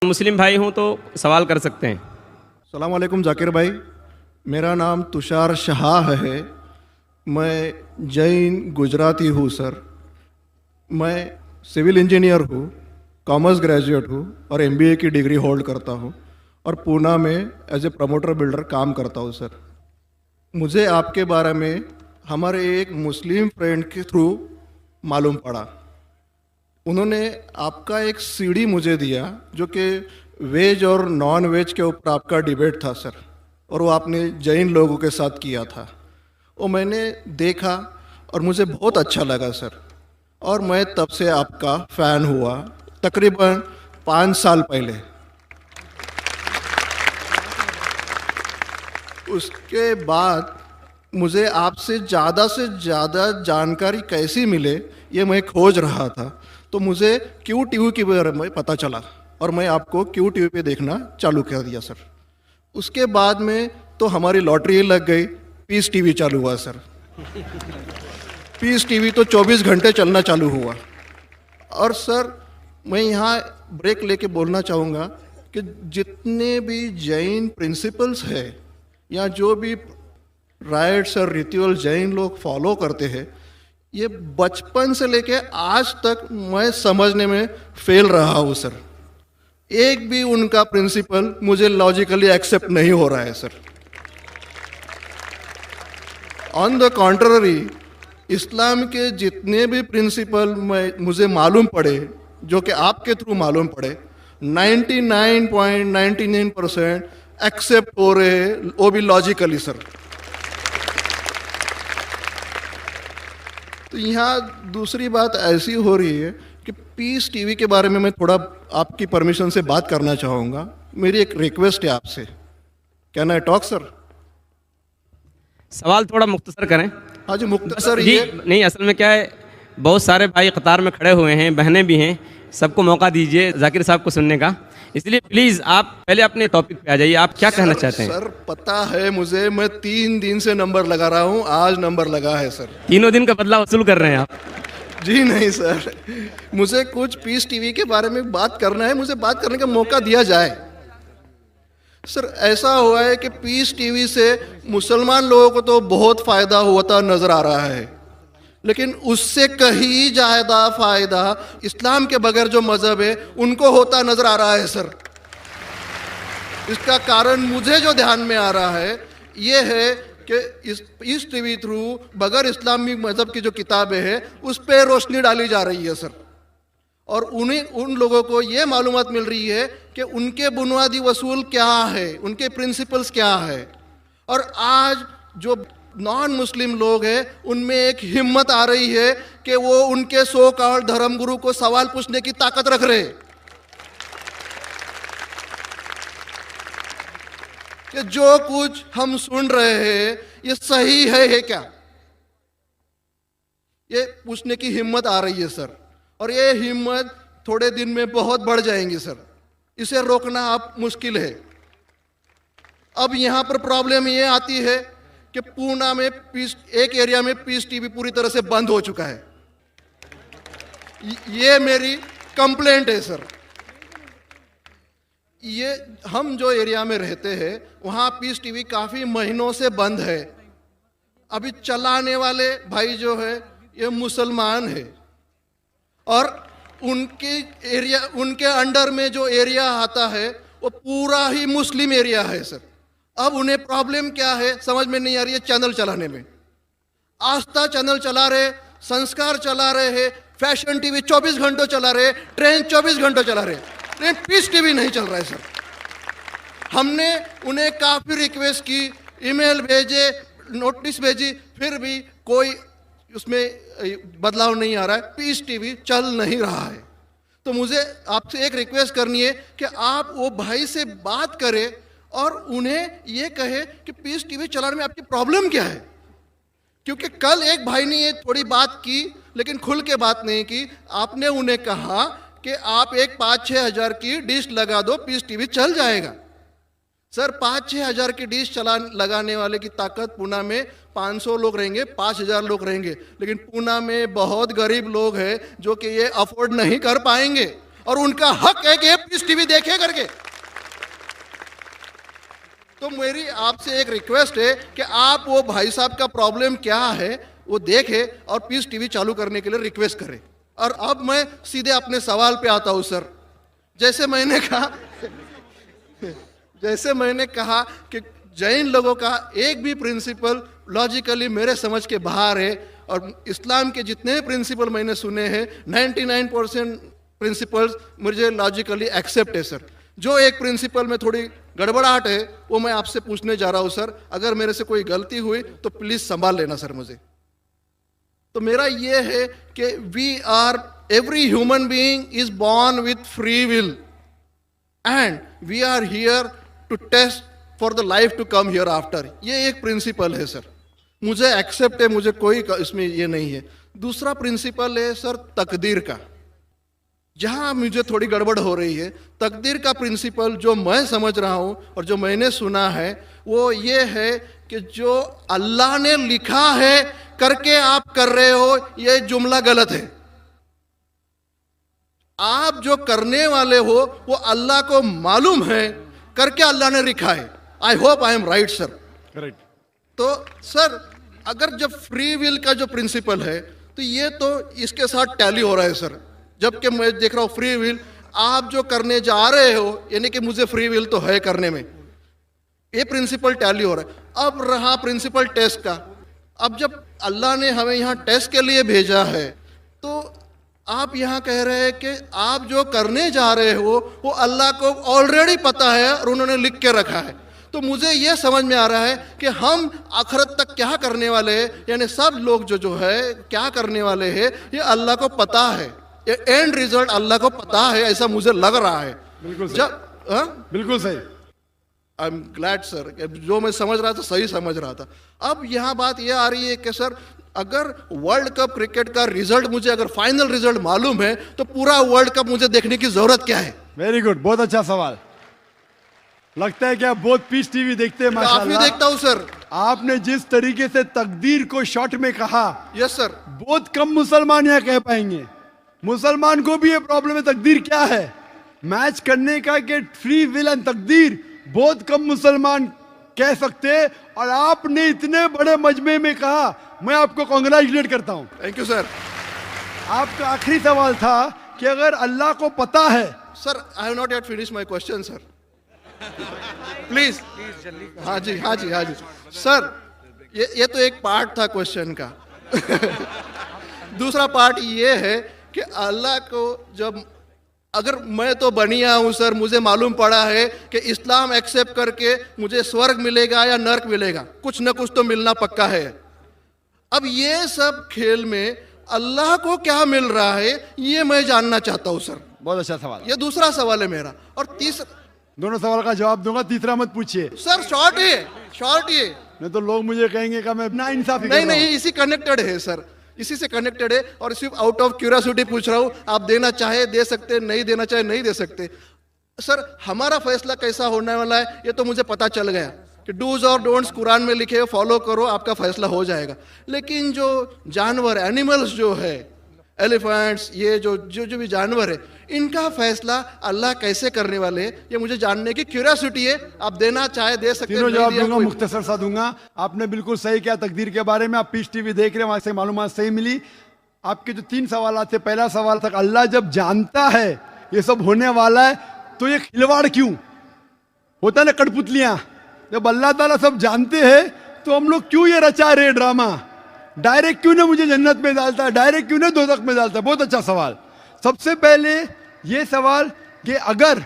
मुस्लिम भाई हूँ तो सवाल कर सकते हैं। अस्सलाम वालेकुम जाकिर भाई, मेरा नाम तुषार शाह है। मैं जैन गुजराती हूँ सर। मैं सिविल इंजीनियर हूँ, कॉमर्स ग्रेजुएट हूँ और एमबीए की डिग्री होल्ड करता हूँ और पूना में एज ए प्रमोटर बिल्डर काम करता हूँ सर। मुझे आपके बारे में हमारे एक मुस्लिम फ्रेंड के थ्रू मालूम पड़ा। उन्होंने आपका एक सीडी मुझे दिया जो कि वेज और नॉन वेज के ऊपर आपका डिबेट था सर, और वो आपने जैन लोगों के साथ किया था। वो मैंने देखा और मुझे बहुत अच्छा लगा सर, और मैं तब से आपका फ़ैन हुआ तकरीबन 5 साल पहले। उसके बाद मुझे आपसे ज़्यादा जानकारी कैसी मिले ये मैं खोज रहा था, तो मुझे क्यू टीवी के बारे में पता चला और मैं आपको क्यू टीवी पे देखना चालू कर दिया सर। उसके बाद में तो हमारी लॉटरी लग गई, पीस टीवी चालू हुआ सर। पीस टीवी तो 24 घंटे चलना चालू हुआ। और सर मैं यहाँ ब्रेक लेके बोलना चाहूँगा कि जितने भी जैन प्रिंसिपल्स है या जो भी राइट्स और रिचुअल जैन लोग फॉलो करते हैं, ये बचपन से लेके आज तक मैं समझने में फेल रहा हूँ सर। एक भी उनका प्रिंसिपल मुझे लॉजिकली एक्सेप्ट नहीं हो रहा है सर। ऑन द कॉन्ट्ररी, इस्लाम के जितने भी प्रिंसिपल मुझे मालूम पड़े, जो कि आपके थ्रू मालूम पड़े, 99.99% एक्सेप्ट हो रहे हैं, वो भी लॉजिकली सर। तो यहाँ दूसरी बात ऐसी हो रही है कि पीस टीवी के बारे में मैं थोड़ा आपकी परमिशन से बात करना चाहूँगा। मेरी एक रिक्वेस्ट है आपसे, कैन आई टॉक सर? सवाल थोड़ा मुख्तसर करें। हाँ जी, मुख्तसर जी ये। नहीं, असल में क्या है, बहुत सारे भाई कतार में खड़े हुए हैं, बहनें भी हैं, सबको मौका दीजिए जाकिर साहब को सुनने का। इसलिए प्लीज़ आप पहले अपने टॉपिक पे आ जाइए, आप क्या कहना चाहते हैं? सर पता है मुझे, मैं 3 दिन से नंबर लगा रहा हूँ, आज नंबर लगा है सर। तीनों दिन का बदला वसूल कर रहे हैं आप? जी नहीं सर, मुझे कुछ पीस टीवी के बारे में बात करना है, मुझे बात करने का मौका दिया जाए। सर ऐसा हुआ है कि पीस टीवी से मुसलमान लोगों को तो बहुत फ़ायदा होता नज़र आ रहा है, लेकिन उससे कहीं ज़्यादा फ़ायदा इस्लाम के बगैर जो मज़हब है उनको होता नज़र आ रहा है सर। इसका कारण मुझे जो ध्यान में आ रहा है ये है कि इस टीवी थ्रू बगैर इस्लामी मज़हब की जो किताबें हैं उस पर रोशनी डाली जा रही है सर, और उन लोगों को ये मालूमात मिल रही है कि उनके बुनियादी वसूल क्या है, उनके प्रिंसिपल्स क्या है। और आज जो नॉन मुस्लिम लोग हैं उनमें एक हिम्मत आ रही है कि वो उनके सो कॉल्ड धर्मगुरु को सवाल पूछने की ताकत रख रहे हैं कि जो कुछ हम सुन रहे हैं ये सही है क्या, ये पूछने की हिम्मत आ रही है सर। और ये हिम्मत थोड़े दिन में बहुत बढ़ जाएंगी सर, इसे रोकना अब मुश्किल है। अब यहाँ पर प्रॉब्लम ये आती है कि पूना में एक एरिया में पीस टीवी पूरी तरह से बंद हो चुका है। ये मेरी कंप्लेंट है सर। ये हम जो एरिया में रहते हैं वहाँ पीस टीवी काफ़ी महीनों से बंद है। अभी चलाने वाले भाई जो है ये मुसलमान है, और उनके अंडर में जो एरिया आता है वो पूरा ही मुस्लिम एरिया है सर। अब उन्हें प्रॉब्लम क्या है समझ में नहीं आ रही है। चैनल चलाने में आस्था चैनल चला रहे, संस्कार चला रहे हैं, फैशन टीवी 24 घंटों चला रहे, ट्रेन 24 घंटों चला रहे, लेकिन पीस टीवी नहीं चल रहा है सर। हमने उन्हें काफ़ी रिक्वेस्ट की, ईमेल भेजे, नोटिस भेजी, फिर भी कोई उसमें बदलाव नहीं आ रहा है, पीस टीवी चल नहीं रहा है। तो मुझे आपसे एक रिक्वेस्ट करनी है कि आप वो भाई से बात करें और उन्हें ये कहे कि पीस टीवी चलाने में आपकी प्रॉब्लम क्या है। क्योंकि कल एक भाई ने ये थोड़ी बात की लेकिन खुल के बात नहीं की। आपने उन्हें कहा कि आप एक 5-6 हज़ार की डिश लगा दो, पीस टीवी चल जाएगा। सर 5-6 हज़ार की डिश लगाने वाले की ताकत पूना में 500 लोग रहेंगे, 5,000 लोग रहेंगे, लेकिन पूना में बहुत गरीब लोग हैं जो कि ये अफोर्ड नहीं कर पाएंगे। और उनका हक है कि पीस टीवी देखे करके। तो मेरी आपसे एक रिक्वेस्ट है कि आप वो भाई साहब का प्रॉब्लम क्या है वो देखें और पीस टीवी चालू करने के लिए रिक्वेस्ट करें। और अब मैं सीधे अपने सवाल पे आता हूं सर। जैसे मैंने कहा कि जैन लोगों का एक भी प्रिंसिपल लॉजिकली मेरे समझ के बाहर है, और इस्लाम के जितने भी प्रिंसिपल मैंने सुने हैं 99% प्रिंसिपल्स मुझे लॉजिकली एक्सेप्ट है सर। जो एक प्रिंसिपल में थोड़ी गड़बड़ाहट है वो मैं आपसे पूछने जा रहा हूं सर। अगर मेरे से कोई गलती हुई तो प्लीज संभाल लेना सर मुझे। तो मेरा ये है कि every human being is born with free will and we are here to test for the life to come hereafter. ये एक प्रिंसिपल है सर, मुझे एक्सेप्ट है, मुझे कोई इसमें ये नहीं है। दूसरा प्रिंसिपल है सर तकदीर का, जहां मुझे थोड़ी गड़बड़ हो रही है। तकदीर का प्रिंसिपल जो मैं समझ रहा हूं और जो मैंने सुना है वो ये है कि जो अल्लाह ने लिखा है करके आप कर रहे हो, ये जुमला गलत है। आप जो करने वाले हो वो अल्लाह को मालूम है करके अल्लाह ने लिखा है। I hope I am right sir. Correct. तो सर अगर जब फ्री विल का जो प्रिंसिपल है तो ये तो इसके साथ टैली हो रहा है सर। जबकि मैं देख रहा हूं फ्री विल आप जो करने जा रहे हो, यानी कि मुझे फ्री विल तो है करने में, ये प्रिंसिपल टैली हो रहा है। अब रहा प्रिंसिपल टेस्ट का। अब जब अल्लाह ने हमें यहाँ टेस्ट के लिए भेजा है तो आप यहाँ कह रहे हैं कि आप जो करने जा रहे हो वो अल्लाह को ऑलरेडी पता है और उन्होंने लिख के रखा है। तो मुझे ये समझ में आ रहा है कि हम आखिरत तक क्या करने वाले हैं, यानी सब लोग जो है क्या करने वाले हैं ये अल्लाह को पता है। ये एंड रिजल्ट अल्लाह को पता है, ऐसा मुझे लग रहा है। बिल्कुल सही। बिल्कुल सही। आई एम ग्लैड सर, जो मैं समझ रहा था सही समझ रहा था। अब यहाँ बात यह आ रही है कि सर अगर वर्ल्ड कप क्रिकेट का रिजल्ट मुझे अगर फाइनल रिजल्ट मालूम है तो पूरा वर्ल्ड कप मुझे देखने की जरूरत क्या है? वेरी गुड, बहुत अच्छा सवाल। लगता है कि आप बहुत पीस टीवी देखते हैं। माशाल्लाह। काफी देखता हूं सर। आपने जिस तरीके से तकदीर को शॉर्ट में कहा, यस सर, बहुत कम मुसलमान यहाँ कह पाएंगे। मुसलमान को भी ये प्रॉब्लम है तकदीर क्या है, मैच करने का कि फ्री विल एंड तकदीर बहुत कम मुसलमान कह सकते हैं। और आपने इतने बड़े मजमे में कहा, मैं आपको कांग्रेचुलेट करता हूं। Thank you sir. आपका आखिरी सवाल था कि अगर अल्लाह को पता है। Sir I have not yet finish my question sir, please. हाँ जी हाँ जी हाँ जी सर, ये तो एक पार्ट था क्वेश्चन का। दूसरा पार्ट ये है कि अल्लाह को जब अगर मैं तो बनिया हूं सर, मुझे मालूम पड़ा है कि इस्लाम एक्सेप्ट करके मुझे स्वर्ग मिलेगा या नर्क मिलेगा, कुछ न कुछ तो मिलना पक्का है। अब ये सब खेल में अल्लाह को क्या मिल रहा है ये मैं जानना चाहता हूं सर। बहुत अच्छा सवाल। ये दूसरा सवाल है मेरा। और तीसरा, दोनों सवाल का जवाब दूंगा, तीसरा मत पूछिए सर। शॉर्ट है, शॉर्ट ये, नहीं तो लोग मुझे कहेंगे कि मैं ना इंसाफी नहीं नहीं, इसी कनेक्टेड है सर, इसी से कनेक्टेड है। और सिर्फ आउट ऑफ क्यूरियोसिटी पूछ रहा हूं, आप देना चाहे दे सकते, नहीं देना चाहे नहीं दे सकते। सर हमारा फैसला कैसा होने वाला है ये तो मुझे पता चल गया कि डूज और डोंट्स कुरान में लिखे, फॉलो करो, आपका फैसला हो जाएगा। लेकिन जो जानवर, एनिमल्स जो है, एलिफेंट्स, ये जो भी जानवर है, इनका फैसला अल्लाह कैसे करने वाले हैं ये मुझे जानने की क्यूरियोसिटी है। आप देना चाहे दे सकते हैं। तीनों जवाब दूंगा, मुख्तसर सा दूंगा। आपने बिल्कुल सही किया तकदीर के बारे में। आप पीस टीवी देख रहे हैं, वहां से मालूमात सही मिली। आपके जो 3 सवाल थे, पहला सवाल था अल्लाह जब जानता है ये सब होने वाला है तो ये खिलवाड़ क्यों होता है ना, कठपुतलियां। जब अल्लाह ताला सब जानते हैं तो हम लोग क्यों ये रचा रहे ड्रामा, डायरेक्ट क्यों ना मुझे जन्नत में डालता है, डायरेक्ट क्यों ना दोज़ख में डालता है। बहुत अच्छा सवाल। सबसे पहले ये सवाल कि अगर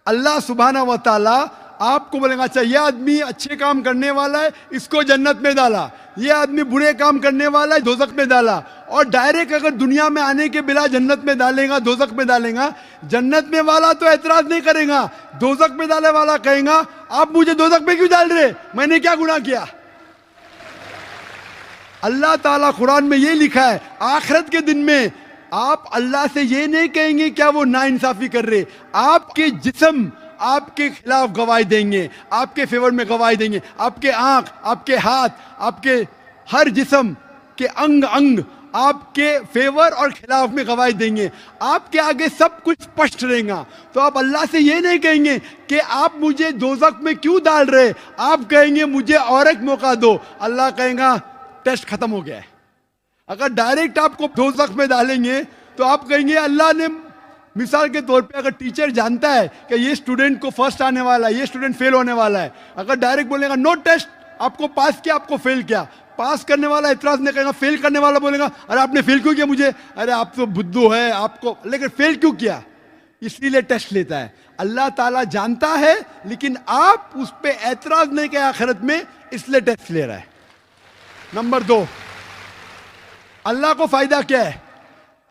अल्लाह सुब्हाना व तआला आपको बोलेगा अच्छा ये आदमी अच्छे काम करने वाला है इसको जन्नत में डाला, ये आदमी बुरे काम करने वाला है दोज़ख में डाला, और डायरेक्ट अगर दुनिया में आने के बिना जन्नत में डालेगा, दोज़ख में डालेगा, जन्नत में वाला तो एतराज नहीं करेगा, दोज़ख में डाले वाला कहेगा आप मुझे दोज़ख में क्यों डाल रहे, मैंने क्या गुनाह किया। अल्लाह ताला कुरान में ये लिखा है आखिरत के दिन में आप अल्लाह से ये नहीं कहेंगे क्या वो नाइंसाफी कर रहे, आपके जिस्म आपके खिलाफ गवाही देंगे, आपके फेवर में गवाही देंगे, आपके आंख, आपके हाथ, आपके हर जिस्म के अंग अंग आपके फेवर और खिलाफ में गवाही देंगे। आपके आगे सब कुछ स्पष्ट रहेगा। तो आप अल्लाह से ये नहीं कहेंगे कि आप मुझे दोज़ख में क्यों डाल रहे, आप कहेंगे मुझे और एक मौका दो। अल्लाह कहेगा टेस्ट खत्म हो गया है। अगर डायरेक्ट आपको दोज़ख में डालेंगे तो आप कहेंगे अल्लाह ने, मिसाल के तौर पे अगर टीचर जानता है कि ये स्टूडेंट को फर्स्ट आने वाला है, ये स्टूडेंट फेल होने वाला है, अगर डायरेक्ट बोलेगा नो टेस्ट, आपको पास किया आपको फेल किया, पास करने वाला इतराज नहीं करेगा, फेल करने वाला बोलेगा अरे आपने फेल क्यों किया मुझे, अरे आप तो बुद्धू है आपको, लेकिन फेल क्यों किया, इसलिए टेस्ट लेता है। अल्लाह ताला जानता है लेकिन आप उस पर एतराज नहीं किया आखिरत में, इसलिए टेस्ट ले रहा है। नंबर 2, अल्लाह को फायदा क्या है?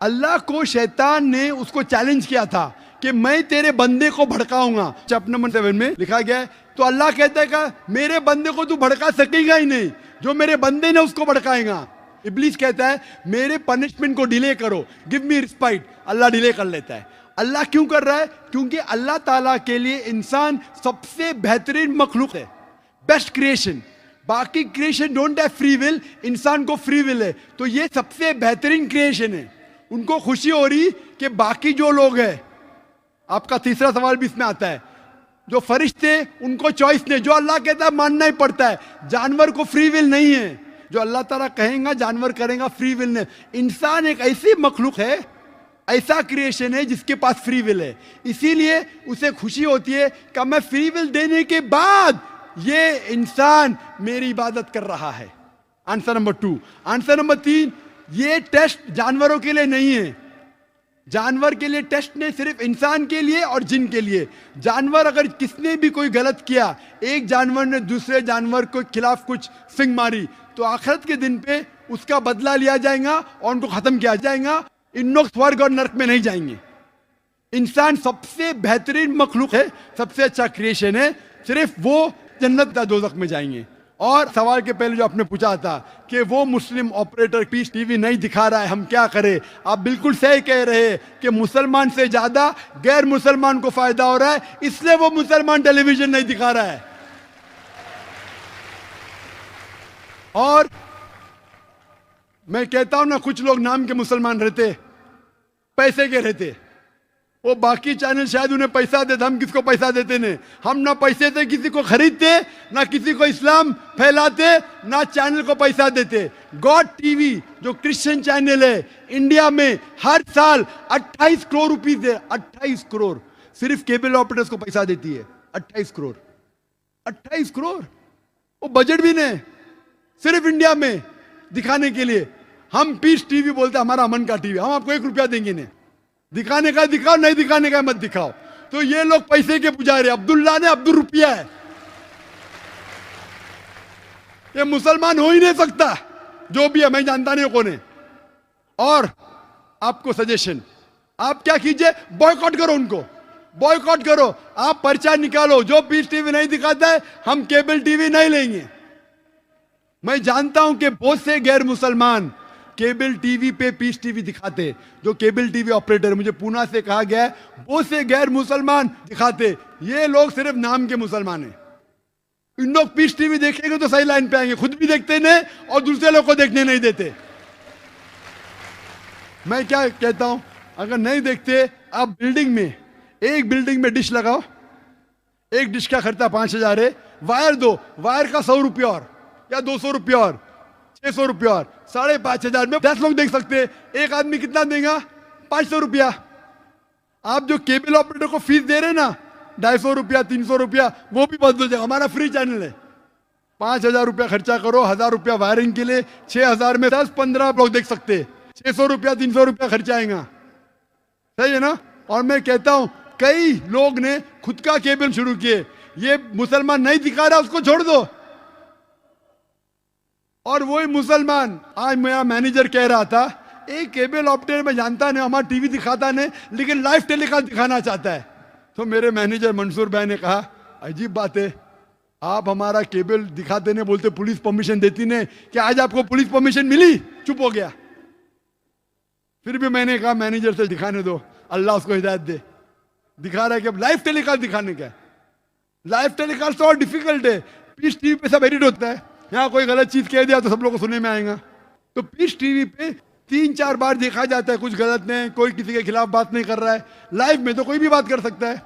अल्लाह को शैतान ने उसको चैलेंज किया था कि मैं तेरे बंदे को भड़काऊंगा। चैप्टर नंबर 7 में लिखा गया है। तो अल्लाह कहता है कि मेरे बंदे को तू भड़का सकेगा ही नहीं, जो मेरे बंदे ने उसको भड़काएगा। इब्लीस कहता है मेरे पनिशमेंट को डिले करो, गिव मी रिस्पाइट। अल्लाह डिले कर लेता है। अल्लाह क्यों कर रहा है? क्योंकि अल्लाह ताला के लिए इंसान सबसे बेहतरीन मखलूक है, बेस्ट क्रिएशन। बाकी creation don't have free will, इंसान को फ्री विल है। तो ये सबसे बेहतरीन क्रिएशन है। उनको खुशी हो रही कि बाकी जो लोग हैं, आपका तीसरा सवाल भी इसमें आता है, जो फरिश्ते उनको चॉइस नहीं, जो अल्लाह कहता है मानना ही पड़ता है। जानवर को फ्री विल नहीं है, जो अल्लाह ताला कहेगा जानवर करेगा, फ्री विल नहीं। इंसान एक ऐसी मखलूक है, ऐसा क्रिएशन है जिसके पास फ्री विल है। इसीलिए उसे खुशी होती है कि मैं फ्री विल देने के बाद ये इंसान मेरी इबादत कर रहा है। Answer number 2। आंसर नंबर 3, ये टेस्ट जानवरों के लिए नहीं है। जानवर के लिए टेस्ट नहीं, सिर्फ इंसान के लिए और जिन के लिए। जानवर अगर किसने भी कोई गलत किया, एक जानवर ने दूसरे जानवर के खिलाफ कुछ सिंग मारी, तो आखिरत के दिन पे उसका बदला लिया जाएगा और उनको खत्म किया जाएगा। इन लोग स्वर्ग और नरक में नहीं जाएंगे। इंसान सबसे बेहतरीन मखलूक है, सबसे अच्छा क्रिएशन है, सिर्फ वो जन्नत या दोज़ख में जाएंगे। और सवाल के पहले जो आपने पूछा था कि वो मुस्लिम ऑपरेटर पीस टीवी नहीं दिखा रहा है, हम क्या करें? आप बिल्कुल सही कह रहे हैं कि मुसलमान से ज्यादा गैर मुसलमान को फायदा हो रहा है, इसलिए वो मुसलमान टेलीविजन नहीं दिखा रहा है। और मैं कहता हूं ना, कुछ लोग नाम के मुसलमान रहते, पैसे के रहते, वो बाकी चैनल शायद उन्हें पैसा देते, हम किसको पैसा देते नहीं। हम ना पैसे से किसी को खरीदते, ना किसी को इस्लाम फैलाते, ना चैनल को पैसा देते। गॉड टीवी जो क्रिश्चियन चैनल है, इंडिया में हर साल 28 करोड़ रुपीस है, 28 करोड़ सिर्फ केबल ऑपरेटर्स को पैसा देती है। 28 करोड़, 28 करोड़, वो बजट भी नहीं, सिर्फ इंडिया में दिखाने के लिए। हम पीस टीवी बोलते हमारा अमन का टीवी, हम आपको 1 रुपया देंगे नहीं, दिखाने का दिखाओ, नहीं दिखाने का मत दिखाओ। तो ये लोग पैसे के पुजारी, अब्दुल्ला ने अब्दुल रुपया है, ये मुसलमान हो ही नहीं सकता, जो भी है, मैं जानता नहीं कौन है। और आपको सजेशन, आप क्या कीजिए, बॉयकॉट करो उनको, बॉयकॉट करो। आप पर्चा निकालो, जो पीस टीवी नहीं दिखाता है हम केबल टीवी नहीं लेंगे। मैं जानता हूं कि बहुत से गैर मुसलमान केबल टीवी पे पीस टीवी दिखाते, जो केबल टीवी ऑपरेटर, मुझे पूना से कहा गया है, बहुत से गैर मुसलमान दिखाते। ये लोग सिर्फ नाम के मुसलमान हैं। इन लोग पीस टीवी देखेंगे तो सही लाइन पे आएंगे, खुद भी देखते नहीं और दूसरे लोग को देखने नहीं देते। मैं क्या कहता हूं, अगर नहीं देखते, आप बिल्डिंग में, एक बिल्डिंग में डिश लगाओ, एक डिश का खर्चा 5000 है, वायर दो, वायर का 100 रुपया और या 200 रुपया और 600 रुपया और 5,500 में 10 लोग देख सकते हैं। एक आदमी कितना देगा? 500 रुपया। आप जो केबल ऑपरेटर को फीस दे रहे ना, 250 रुपया 300 रुपया, वो भी बंद हो जाएगा। हमारा फ्री चैनल है, 5,000 रुपया खर्चा करो, 1,000 रुपया वायरिंग के लिए, 6,000 में 10-15 लोग देख सकते हैं, 600 रुपया 300 रुपया खर्चा आएगा। सही है ना? और मैं कहता हूं कई लोग ने खुद का केबल शुरू किए, ये मुसलमान नहीं दिखा रहा उसको छोड़ दो। और वही मुसलमान, आज मेरा मैनेजर कह रहा था, एक केबल ऑपरेटर में जानता नहीं, हमारा टीवी दिखाता नहीं, लेकिन लाइव टेलीकास्ट दिखाना चाहता है। तो मेरे मैनेजर मंसूर भाई ने कहा, अजीब बात है, आप हमारा केबल दिखाते नहीं, बोलते पुलिस परमिशन देती नहीं, क्या आज आपको पुलिस परमिशन मिली? चुप हो गया। फिर भी मैंने कहा मैनेजर से दिखाने दो, अल्लाह उसको हिदायत दे। दिखा रहा है कि अब लाइव टेलीकास्ट दिखाने का। लाइव टेलीकास्ट तो और डिफिकल्ट है, पीस टीवी पे सब एडिट होता है, यहाँ कोई गलत चीज कह दिया तो सब लोगों को सुनने में आएगा। तो पीस टीवी पे 3-4 बार देखा जाता है कुछ गलत नहीं, कोई किसी के खिलाफ बात नहीं कर रहा है। लाइव में तो कोई भी बात कर सकता है।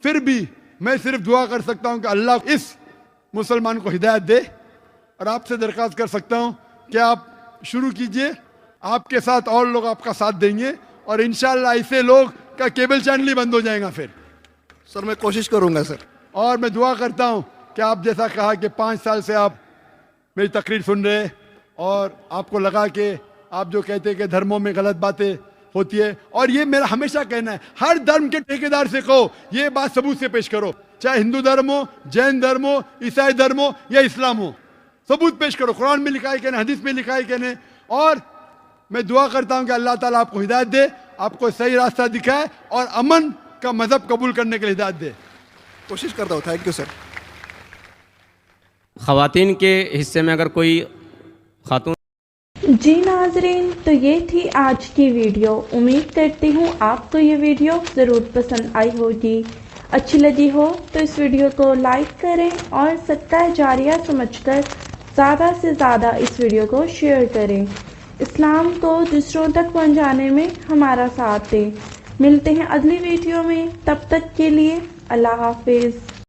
फिर भी मैं सिर्फ दुआ कर सकता हूं कि अल्लाह इस मुसलमान को हिदायत दे, और आपसे दरख्वास्त कर सकता हूं कि आप शुरू कीजिए, आपके साथ और लोग आपका साथ देंगे, और इंशाअल्लाह ऐसे लोग का केबल चैनल ही बंद हो जाएगा फिर। सर मैं कोशिश करूंगा सर। और मैं दुआ करता हूं कि आप जैसा कहा कि 5 साल से आप मेरी तकरीर सुन रहे, और आपको लगा कि आप जो कहते हैं कि धर्मों में गलत बातें होती है, और ये मेरा हमेशा कहना है, हर धर्म के ठेकेदार से कहो ये बात सबूत से पेश करो, चाहे हिंदू धर्म हो, जैन धर्म हो, ईसाई धर्म हो या इस्लाम हो, सबूत पेश करो। कुरान में लिखा है कहने, हदीस में लिखा है कहने। और मैं दुआ करता हूं कि अल्लाह ताला आपको हिदायत दे, आपको सही रास्ता दिखाए, और अमन का मजहब कबूल करने के लिए हिदायत दे। कोशिश करता हूँ। Thank you sir. ख़वातीन के हिस्से में अगर कोई खातून। जी नाजरीन, तो ये थी आज की वीडियो। उम्मीद करती हूँ आपको ये वीडियो ज़रूर पसंद आई होगी। अच्छी लगी हो तो इस वीडियो को लाइक करें और सदका जारिया समझकर ज़्यादा से ज़्यादा इस वीडियो को शेयर करें। इस्लाम को दूसरों तक पहुँचाने में हमारा साथ दें। मिलते हैं अगली वीडियो में, तब तक के लिए अल्लाह हाफिज़।